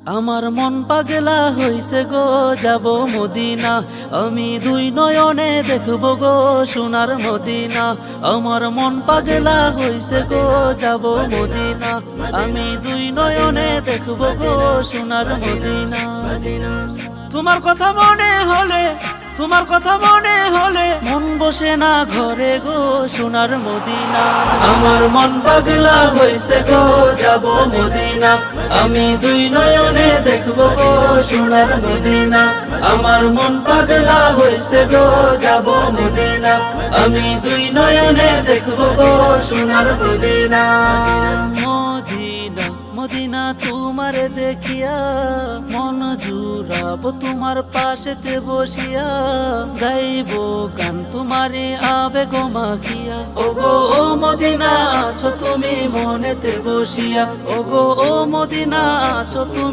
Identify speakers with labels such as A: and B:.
A: আমার মন পাগলা হইছে গো, যাব মদিনা। আমি দুই নয়নে দেখব গো সোনার মদিনা। আমার মন পাগলা হইছে গো, যাব মদিনা। আমি দুই নয়নে দেখব গো সোনার মদিনা। তোমার কথা মনে হলে, তোমার কথা মনে হলে মন বসে না ঘরে গো সোনার মদিনা। আমার মন পাগলা হইছে গো, যাব মদিনা। আমি দুই নয়নে দেখব গো সোনার মদিনা। আমার মন পাগলা হইছে গো, যাব মদিনা। আমি দুই নয়নে দেখব গো সোনার মদিনা। মদিনা মদিনা তোমার দেখিয়া মন জুড়াবো তোমার পাশেতে বসিয়া। গাইব গান তোমারে আবেগ মাখিয়া। ওগো ও মদিনা আছো তুমি মনেতে বসিয়া। ওগো ও মদিনা আছো তুমি